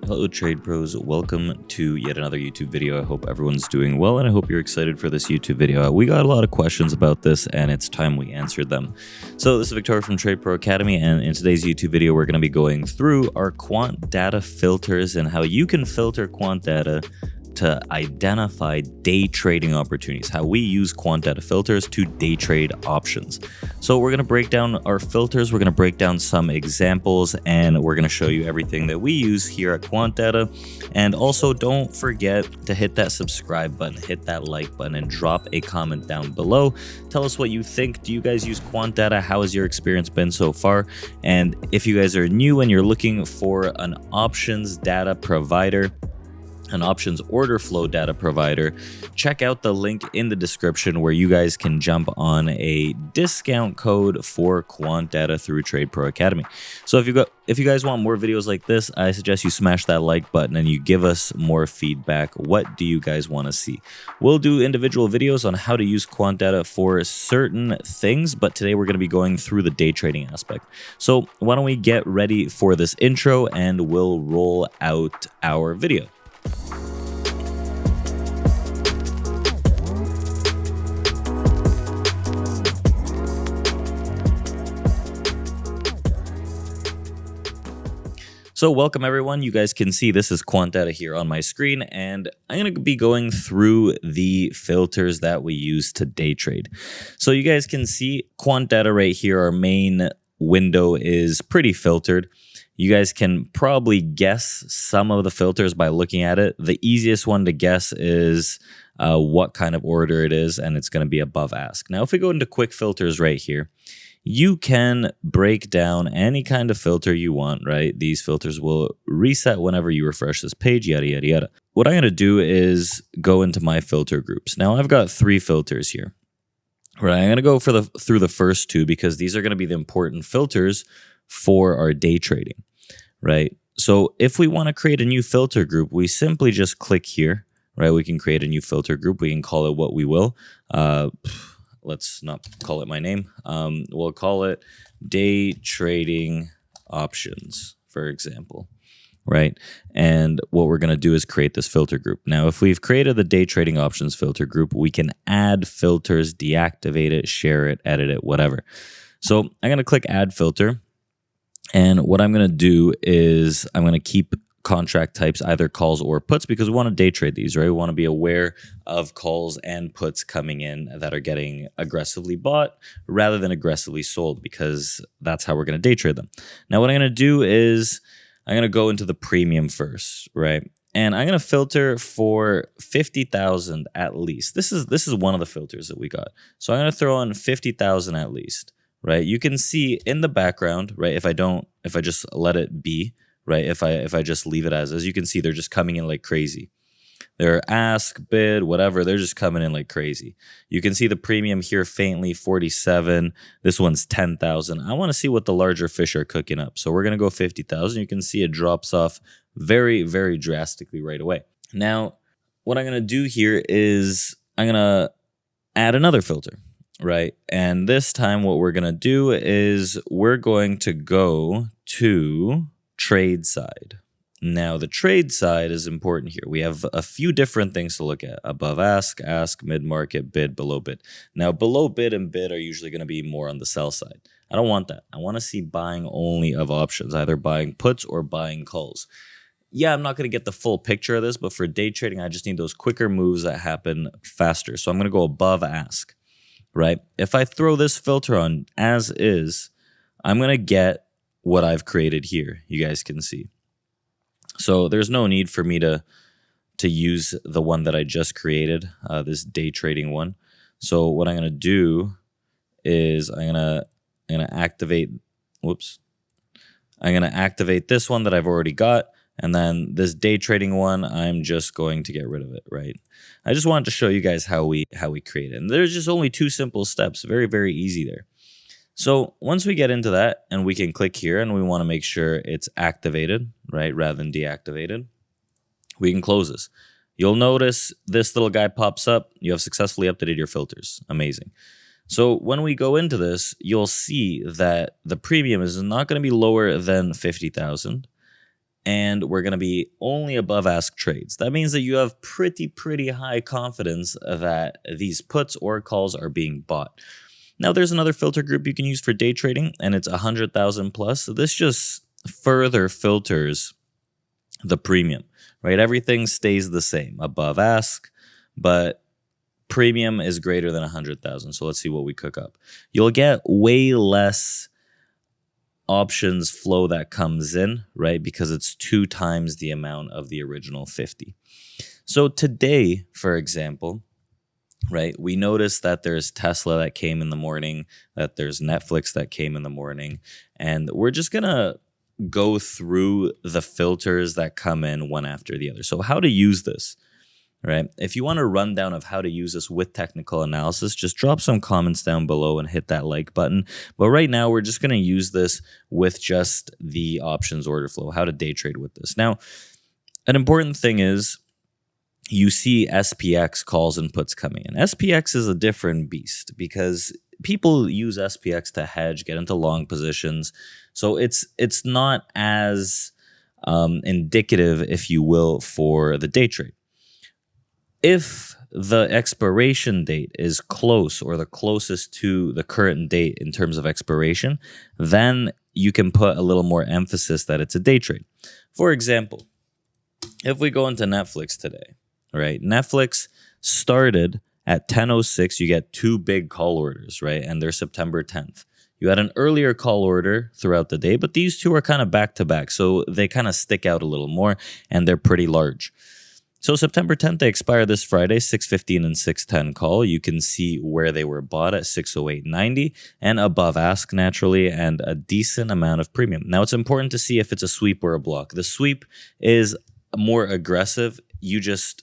Hello Trade Pros, welcome to yet another YouTube video. I hope everyone's doing well and I hope you're excited for this YouTube video. We got a lot of questions about this and it's time we answered them. So this is Victoria from Trade Pro Academy, and in today's YouTube video we're going to be going through our quant data filters and how you can filter quant data to identify day trading opportunities, how we use quant data filters to day trade options. So we're going to break down our filters, we're going to break down some examples, and we're going to show you everything that we use here at Quant Data. And also don't forget to hit that subscribe button, hit that like button, and drop a comment down below. Tell us what you think. Do you guys use quant data? How has your experience been so far? And if you guys are new and you're looking for an options data provider, an options order flow data provider, check out the link in the description where you guys can jump on a discount code for quant data through Trade Pro Academy. So if you guys want more videos like this, I suggest you smash that like button and you give us more feedback. What do you guys want to see? We'll do individual videos on how to use quant data for certain things, but today we're going to be going through the day trading aspect. So why don't we get ready for this intro and we'll roll out our video. So welcome everyone. You guys can see this is quant data here on my screen, and I'm going to be going through the filters that we use to day trade. So you guys can see quant data right here. Our main window is pretty filtered. You guys can probably guess some of the filters by looking at it. The easiest one to guess is what kind of order it is, and it's going to be above ask. Now, if we go into quick filters right here, you can break down any kind of filter you want, right? These filters will reset whenever you refresh this page, yada, yada, yada. What I'm going to do is go into my filter groups. Now, I've got 3 filters here, right? I'm going to go through the first 2 because these are going to be the important filters for our day trading, right? So if we want to create a new filter group, we simply just click here, right? We can create a new filter group. We can call it what we will. Let's not call it my name. We'll call it day trading options, for example, right? And what we're going to do is create this filter group. Now, if we've created the day trading options filter group, we can add filters, deactivate it, share it, edit it, whatever. So I'm going to click add filter. And what I'm going to do is I'm going to keep contract types, either calls or puts, because we want to day trade these, right? We want to be aware of calls and puts coming in that are getting aggressively bought rather than aggressively sold, because that's how we're going to day trade them. Now, what I'm going to do is I'm going to go into the premium first, right? And I'm going to filter for 50,000 at least. This is one of the filters that we got. So I'm going to throw in 50,000 at least, right? You can see in the background, right? If I just let it be, right? If I just leave it as is, you can see they're just coming in like crazy. They're ask, bid, whatever. They're just coming in like crazy. You can see the premium here faintly, 47. This one's 10,000. I want to see what the larger fish are cooking up. So we're going to go 50,000. You can see it drops off very, very drastically right away. Now, what I'm going to do here is I'm going to add another filter, right? And this time what we're going to do is we're going to go to trade side. Now, the trade side is important here. We have a few different things to look at: above ask, mid-market, bid, below bid. Now, below bid and bid are usually going to be more on the sell side. I don't want that. I want to see buying only of options, either buying puts or buying calls. Yeah, I'm not going to get the full picture of this, but for day trading, I just need those quicker moves that happen faster. So I'm going to go above ask, right? If I throw this filter on as is, I'm going to get what I've created here. You guys can see. So there's no need for me to use the one that I just created, this day trading one. So what I'm going to do is I'm going to activate, I'm going to activate this one that I've already got. And then this day trading one, I'm just going to get rid of it, right? I just wanted to show you guys how we create it. And there's just only 2 simple steps. Very, very easy there. So once we get into that and we can click here and we want to make sure it's activated, right, rather than deactivated, we can close this. You'll notice this little guy pops up. You have successfully updated your filters. Amazing. So when we go into this, you'll see that the premium is not going to be lower than 50,000. and we're going to be only above ask trades. That means that you have pretty high confidence that these puts or calls are being bought. Now, there's another filter group you can use for day trading, and it's 100,000 plus. So this just further filters the premium, right? Everything stays the same above ask, but premium is greater than 100,000. So let's see what we cook up. You'll get way less options flow that comes in, right? Because it's 2 times the amount of the original 50. So today, for example, right, we noticed that there's Tesla that came in the morning, that there's Netflix that came in the morning, and we're just going to go through the filters that come in one after the other. So how to use this, right? If you want a rundown of how to use this with technical analysis, just drop some comments down below and hit that like button. But right now, we're just going to use this with just the options order flow, how to day trade with this. Now, an important thing is you see SPX calls and puts coming in. SPX is a different beast because people use SPX to hedge, get into long positions. So it's not as indicative, if you will, for the day trade. If the expiration date is close or the closest to the current date in terms of expiration, then you can put a little more emphasis that it's a day trade. For example, if we go into Netflix today, right? Netflix started at 10:06. You get 2 big call orders, right? And they're September 10th. You had an earlier call order throughout the day, but these 2 are kind of back to back. So they kind of stick out a little more and they're pretty large. So September 10th, they expire this Friday, 6:15 and 6:10 call. You can see where they were bought at 608.90 and above ask naturally and a decent amount of premium. Now it's important to see if it's a sweep or a block. The sweep is more aggressive. You just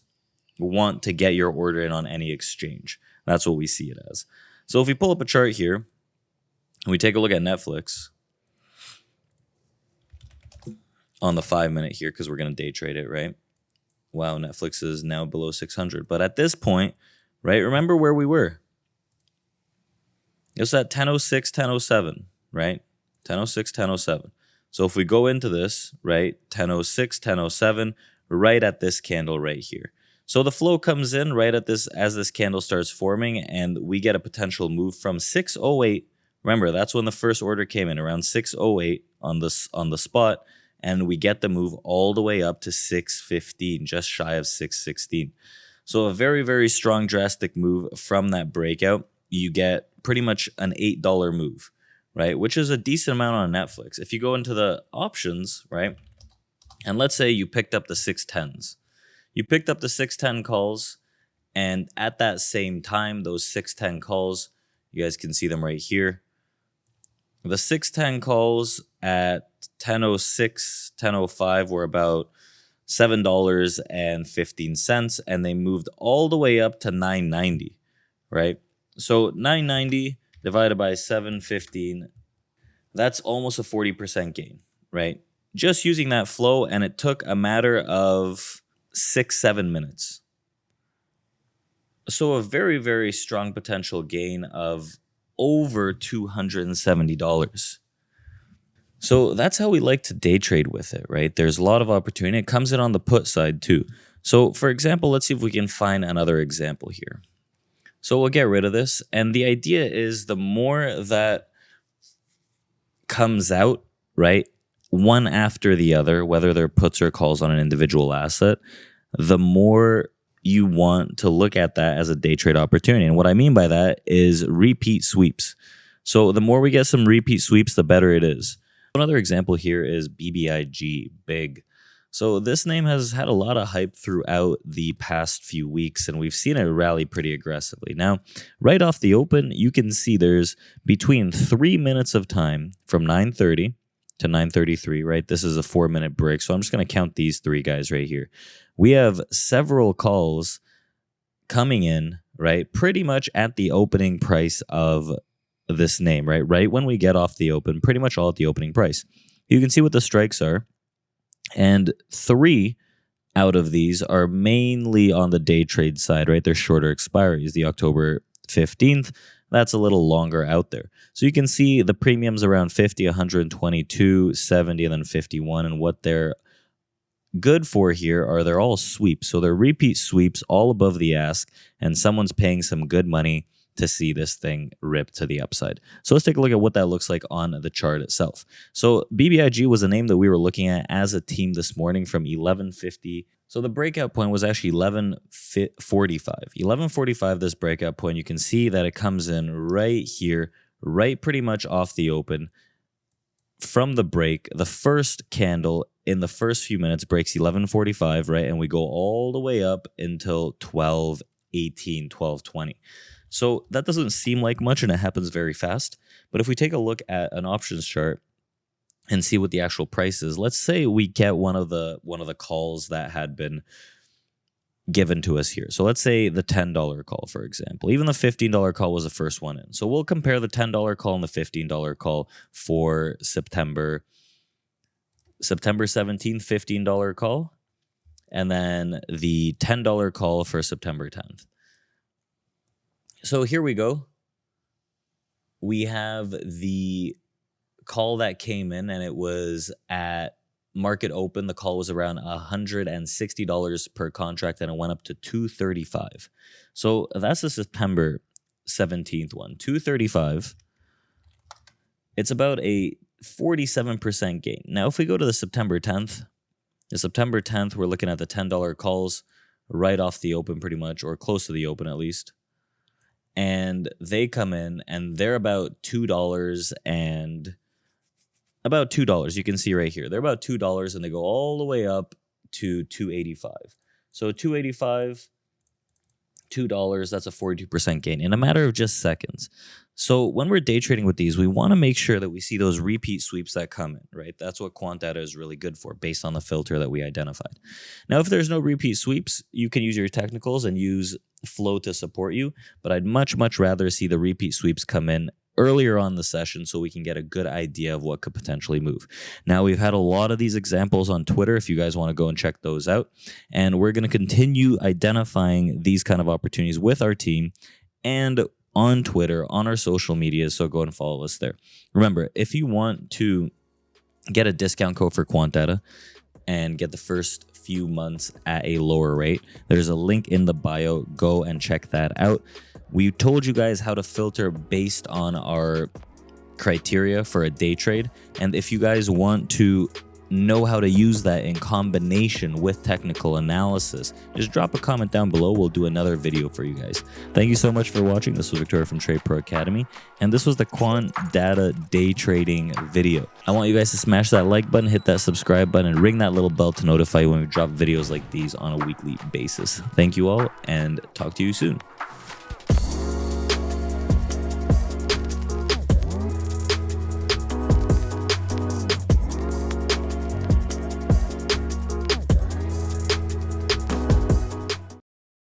want to get your order in on any exchange. That's what we see it as. So if we pull up a chart here and we take a look at Netflix on the 5-minute here, because we're going to day trade it, right? Wow, Netflix is now below 600. But at this point, right, remember where we were. It's at 10:06, 10:07, right? 10:06, 10:07. So if we go into this, right, 10:06, 10:07, right at this candle right here. So the flow comes in right at this as this candle starts forming, and we get a potential move from 608. Remember, that's when the first order came in, around 608 on the spot. And we get the move all the way up to 615, just shy of 616. So a very strong, drastic move from that breakout. You get pretty much an $8 move, right? Which is a decent amount on Netflix. If you go into the options, right? And let's say you picked up the 610s. You picked up the 610 calls, and at that same time, those 610 calls, you guys can see them right here. The 610 calls at 10:06, 10:05 were about $7.15, and they moved all the way up to 9.90, right? So 9.90 divided by 7.15, that's almost a 40% gain, right? Just using that flow, and it took a matter of 6-7 minutes. So a very strong potential gain of over $270. So that's how we like to day trade with it, right? There's a lot of opportunity. It comes in on the put side too. So for example, let's see if we can find another example here. So we'll get rid of this. And the idea is the more that comes out, right, one after the other, whether they're puts or calls on an individual asset, the more you want to look at that as a day trade opportunity. And what I mean by that is repeat sweeps. So the more we get some repeat sweeps, the better it is. Another example here is BBIG, big. So this name has had a lot of hype throughout the past few weeks, and we've seen it rally pretty aggressively. Now, right off the open, you can see there's between 3 minutes of time from 9:30 to 9:33, right? This is a 4-minute break. So I'm just going to count these 3 guys right here. We have several calls coming in, right? Pretty much at the opening price of this name, right? Right when we get off the open, pretty much all at the opening price. You can see what the strikes are. And 3 out of these are mainly on the day trade side, right? They're shorter expiries. The October 15th, that's a little longer out there. So you can see the premiums around 50, 122, 70, and then 51, and what they're good for here are they're all sweeps. So they're repeat sweeps all above the ask, and someone's paying some good money to see this thing rip to the upside. So let's take a look at what that looks like on the chart itself. So BBIG was a name that we were looking at as a team this morning from 1150. So the breakout point was actually 1145. 1145, this breakout point, you can see that it comes in right here, right pretty much off the open. From the break, the first candle in the first few minutes breaks 1145, right? And we go all the way up until 1218, 1220. So that doesn't seem like much, and it happens very fast. But if we take a look at an options chart and see what the actual price is, let's say we get one of the calls that had been given to us here. So let's say the $10 call, for example. Even the $15 call was the first one in. So we'll compare the $10 call and the $15 call for September 17th, $15 call, and then the $10 call for September 10th. So here we go. We have the call that came in, and it was at market open. The call was around $160 per contract, and it went up to $235. So that's the September 17th one. $235. It's about a 47% gain. Now, if we go to the September 10th, we're looking at the $10 calls right off the open pretty much, or close to the open at least. And they come in and they're about $2 and about $2. You can see right here. They're about $2 and they go all the way up to $2.85. So $2.85, $2, that's a 42% gain in a matter of just seconds. So when we're day trading with these, we want to make sure that we see those repeat sweeps that come in, right? That's what quant data is really good for based on the filter that we identified. Now, if there's no repeat sweeps, you can use your technicals and use flow to support you, but I'd much rather see the repeat sweeps come in earlier on the session so we can get a good idea of what could potentially move. Now, we've had a lot of these examples on Twitter if you guys want to go and check those out, and we're going to continue identifying these kind of opportunities with our team and on Twitter, on our social media, so go and follow us there. Remember, if you want to get a discount code for quant data and get the first few months at a lower rate, there's a link in the bio. Go and check that out. We told you guys how to filter based on our criteria for a day trade, and if you guys want to know how to use that in combination with technical analysis, just drop a comment down below. We'll do another video for you guys. Thank you so much for watching. This was Victoria from TRADEPRO Academy, and this was the quant data day trading video. I want you guys to smash that like button, hit that subscribe button, and ring that little bell to notify you when we drop videos like these on a weekly basis. Thank you all, and talk to you soon.